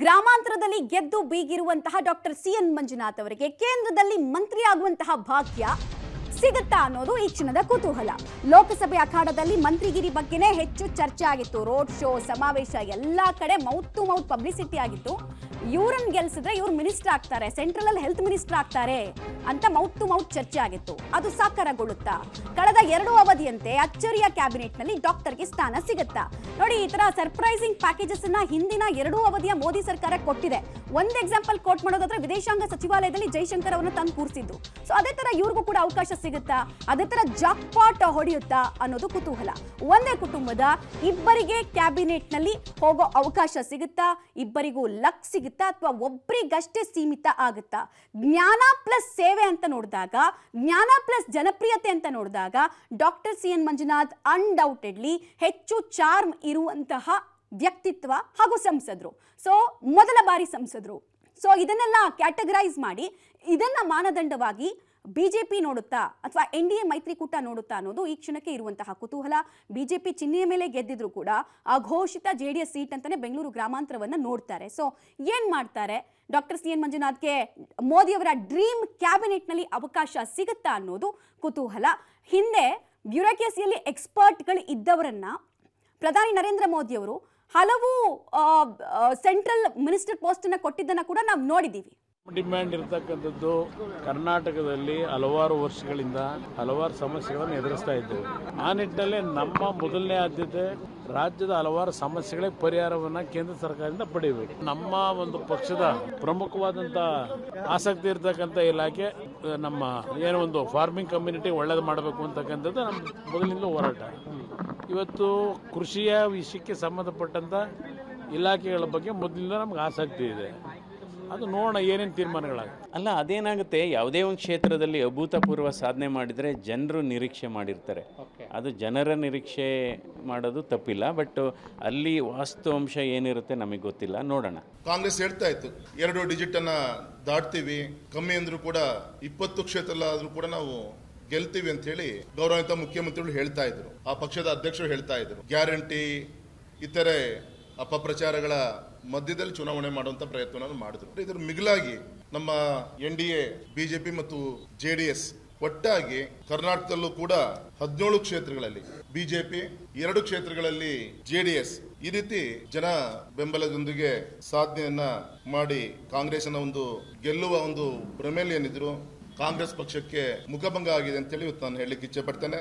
ಗ್ರಾಮಾಂತರದಲ್ಲಿ ಗೆದ್ದು ಬೀಗಿರುವಂತಹ doctor CN Manjunath ಅವರಿಗೆ ಕೇಂದ್ರದಲ್ಲಿ ಮಂತ್ರಿ ಆಗುವಂತಹ ಭಾಗ್ಯ ಸಿಗುತ್ತಾ ಅನ್ನೋದು ಈ ಕ್ಷಣದ ಕುತೂಹಲ. ಲೋಕಸಭೆ ಅಖಾಡದಲ್ಲಿ ಮಂತ್ರಿಗಿರಿ ಬಗ್ಗೆನೇ ಹೆಚ್ಚು ಚರ್ಚೆ ಆಗಿತ್ತು. ರೋಡ್ ಶೋ, ಸಮಾವೇಶ ಎಲ್ಲಾ ಕಡೆ ಮೌತ್ ಟು ಮೌತ್ ಪಬ್ಲಿಸಿಟಿ ಆಗಿತ್ತು. ಇವ್ರನ್ನ ಗೆಲ್ಸಿದ್ರೆ ಇವ್ರು ಮಿನಿಸ್ಟರ್ ಆಗ್ತಾರೆ, ಸೆಂಟ್ರಲ್ ಅಲ್ಲಿ ಹೆಲ್ತ್ ಮಿನಿಸ್ಟರ್ ಆಗ್ತಾರೆ ಅಂತ ಮೌತ್ ಟು ಮೌತ್ ಚರ್ಚೆ ಆಗಿತ್ತು. ಅದು ಸಾಕಾರಗೊಳ್ಳುತ್ತಾ? ಕಳೆದ 2 ಅವಧಿಯಂತೆ ಅಚ್ಚರಿಯ ಕ್ಯಾಬಿನೆಟ್ ನಲ್ಲಿ ಡಾಕ್ಟರ್ಗೆ ಸ್ಥಾನ ಸಿಗುತ್ತಾ? ನೋಡಿ, ಈ ತರ ಸರ್ಪ್ರೈಸಿಂಗ್ ಪ್ಯಾಕೇಜಸ್ ಅನ್ನ ಹಿಂದಿನ 2 ಅವಧಿಯ ಮೋದಿ ಸರ್ಕಾರ ಕೊಟ್ಟಿದೆ. ಒಂದು ಎಕ್ಸಾಂಪಲ್ ಕೋಟ್ ಮಾಡೋದಾದ್ರೆ ವಿದೇಶಾಂಗ ಸಚಿವಾಲಯದಲ್ಲಿ ಜೈಶಂಕರ್ ಅವರನ್ನು ತಂದು ಕೂರಿಸಿದ್ದು. ಸೊ ಅದೇ ತರ ಇವ್ರಿಗೂ ಕೂಡ ಅವಕಾಶ ಸಿಗುತ್ತಾ? ಅದೇ ತರ ಜಾಕ್ ಪಾಟ್ ಹೊಡೆಯುತ್ತಾ ಅನ್ನೋದು ಕುತೂಹಲ. ಒಂದೇ ಕುಟುಂಬದ ಇಬ್ಬರಿಗೆ ಕ್ಯಾಬಿನೆಟ್ ನಲ್ಲಿ ಹೋಗೋ ಅವಕಾಶ ಸಿಗುತ್ತಾ? ಇಬ್ಬರಿಗೂ ಲಕ್ ಸಿಗುತ್ತಾ ಅಥವಾ ಒಬ್ಬರಿಗಷ್ಟೇ ಸೀಮಿತ ಆಗುತ್ತಾ? ಜ್ಞಾನ ಪ್ಲಸ್ ಸೇವೆ ಅಂತ ನೋಡಿದಾಗ, ಜ್ಞಾನ ಪ್ಲಸ್ ಜನಪ್ರಿಯತೆ ಅಂತ ನೋಡಿದಾಗ ಡಾಕ್ಟರ್ ಸಿಎನ್ ಮಂಜುನಾಥ್ ಅನ್ಡೌಟೆಡ್ಲಿ ಹೆಚ್ಚು ಚಾರ್ಮ್ ಇರುವಂತಹ ವ್ಯಕ್ತಿತ್ವ ಹಾಗೂ ಸಂಸದರು. ಸೊ ಮೊದಲ ಬಾರಿ ಸಂಸದರು. ಸೊ ಇದನ್ನೆಲ್ಲ ಕ್ಯಾಟಗರೈಸ್ ಮಾಡಿ ಇದನ್ನ ಮಾನದಂಡವಾಗಿ ಬಿಜೆಪಿ ನೋಡುತ್ತಾ ಅಥವಾ NDA ಮೈತ್ರಿಕೂಟ ನೋಡುತ್ತಾ ಅನ್ನೋದು ಈ ಕ್ಷಣಕ್ಕೆ ಇರುವಂತಹ ಕುತೂಹಲ. ಬಿಜೆಪಿ ಚಿಹ್ನೆಯ ಮೇಲೆ ಗೆದ್ದಿದ್ರು ಕೂಡ ಅಘೋಷಿತ JDS ಸೀಟ್ ಅಂತಾನೆ ಬೆಂಗಳೂರು ಗ್ರಾಮಾಂತರವನ್ನ ನೋಡ್ತಾರೆ. ಸೊ ಏನ್ ಮಾಡ್ತಾರೆ? ಡಾಕ್ಟರ್ ಸಿಎನ್ ಮಂಜುನಾಥ್ಗೆ ಮೋದಿ ಅವರ ಡ್ರೀಮ್ ಕ್ಯಾಬಿನೆಟ್ ನಲ್ಲಿ ಅವಕಾಶ ಸಿಗುತ್ತಾ ಅನ್ನೋದು ಕುತೂಹಲ. ಹಿಂದೆ ಬ್ಯೂರೋಕ್ರಸಿಯಲ್ಲಿ ಎಕ್ಸ್ಪರ್ಟ್ಗಳು ಇದ್ದವರನ್ನ ಪ್ರಧಾನಿ ನರೇಂದ್ರ ಮೋದಿ ಅವರು ಹಲವು ಸೆಂಟ್ರಲ್ ಮಿನಿಸ್ಟರ್ ಪೋಸ್ಟ್ ಅನ್ನ ಕೊಟ್ಟಿದ್ದನ್ನ ಕೂಡ ನಾವು ನೋಡಿದ್ದೀವಿ. ಡಿಮ್ಯಾಂಡ್ ಇರತಕ್ಕಂಥದ್ದು ಕರ್ನಾಟಕದಲ್ಲಿ ಹಲವಾರು ವರ್ಷಗಳಿಂದ ಹಲವಾರು ಸಮಸ್ಯೆಗಳನ್ನು ಎದುರಿಸ್ತಾ ಇದ್ದೇವೆ. ಆ ನಿಟ್ಟಿನಲ್ಲಿ ನಮ್ಮ ಮೊದಲನೇ ಆದ್ಯತೆ ರಾಜ್ಯದ ಹಲವಾರು ಸಮಸ್ಯೆಗಳಿಗೆ ಪರಿಹಾರವನ್ನು ಕೇಂದ್ರ ಸರ್ಕಾರದಿಂದ ಪಡೆಯಬೇಕು. ನಮ್ಮ ಒಂದು ಪಕ್ಷದ ಪ್ರಮುಖವಾದಂಥ ಆಸಕ್ತಿ ಇರತಕ್ಕಂಥ ಇಲಾಖೆ ನಮ್ಮ ಏನೋ ಒಂದು ಫಾರ್ಮಿಂಗ್ ಕಮ್ಯುನಿಟಿ ಒಳ್ಳೇದು ಮಾಡಬೇಕು ಅಂತಕ್ಕಂಥದ್ದು ನಮ್ಮ ಮೊದಲಿಂದ ಹೋರಾಟ. ಇವತ್ತು ಕೃಷಿಯ ವಿಷಯಕ್ಕೆ ಸಂಬಂಧಪಟ್ಟಂಥ ಇಲಾಖೆಗಳ ಬಗ್ಗೆ ಮೊದಲಿಂದ ನಮ್ಗೆ ಆಸಕ್ತಿ ಇದೆ. ಅದು ನೋಡೋಣ ಏನೇನು ತೀರ್ಮಾನಗಳಾಗುತ್ತೆ. ಅಲ್ಲ, ಅದೇನಾಗುತ್ತೆ, ಯಾವುದೇ ಒಂದು ಕ್ಷೇತ್ರದಲ್ಲಿ ಅಭೂತಪೂರ್ವ ಸಾಧನೆ ಮಾಡಿದರೆ ಜನರು ನಿರೀಕ್ಷೆ ಮಾಡಿರ್ತಾರೆ. ಅದು ಜನರ ನಿರೀಕ್ಷೆ ಮಾಡೋದು ತಪ್ಪಿಲ್ಲ, ಬಟ್ ಅಲ್ಲಿ ವಾಸ್ತವಾಂಶ ಏನಿರುತ್ತೆ ನಮಗೆ ಗೊತ್ತಿಲ್ಲ. ನೋಡೋಣ. ಕಾಂಗ್ರೆಸ್ ಹೇಳ್ತಾ ಇತ್ತು 2 ಡಿಜಿಟ್ ಅನ್ನ ದಾಟ್ತೀವಿ, ಕಮ್ಮಿ ಅಂದ್ರೂ ಕೂಡ 20 ಕ್ಷೇತ್ರ ಆದ್ರೂ ಕೂಡ ನಾವು ಗೆಲ್ತೀವಿ ಅಂತ ಹೇಳಿ ಗೌರವಾನ್ವಿತ ಮುಖ್ಯಮಂತ್ರಿಗಳು ಹೇಳ್ತಾ ಇದ್ರು. ಆ ಪಕ್ಷದ ಅಧ್ಯಕ್ಷರು ಹೇಳ್ತಾ ಇದ್ರು. ಗ್ಯಾರಂಟಿ ಇತರೆ ಅಪಪ್ರಚಾರಗಳ ಮಧ್ಯದಲ್ಲಿ ಚುನಾವಣೆ ಮಾಡುವಂತ ಪ್ರಯತ್ನವನ್ನು ಮಾಡಿದ್ರು. ಇದರ ಮಿಗಿಲಾಗಿ ನಮ್ಮ NDA, ಬಿಜೆಪಿ ಮತ್ತು JDS ಒಟ್ಟಾಗಿ ಕರ್ನಾಟಕದಲ್ಲೂ ಕೂಡ 17 ಕ್ಷೇತ್ರಗಳಲ್ಲಿ ಬಿಜೆಪಿ, 2 ಕ್ಷೇತ್ರಗಳಲ್ಲಿ JDS ಈ ರೀತಿ ಜನ ಬೆಂಬಲದೊಂದಿಗೆ ಸಾಧನೆಯನ್ನ ಮಾಡಿ ಕಾಂಗ್ರೆಸ್ನ ಒಂದು ಗೆಲ್ಲುವ ಒಂದು ಭ್ರಮೆಯಲ್ಲಿ ಏನಿದ್ರು ಕಾಂಗ್ರೆಸ್ ಪಕ್ಷಕ್ಕೆ ಮುಖಭಂಗ ಆಗಿದೆ ಅಂತ ಹೇಳಿ ಇವತ್ತು ನಾನು ಹೇಳಲಿಕ್ಕೆ ಇಚ್ಛೆ ಪಡ್ತೇನೆ.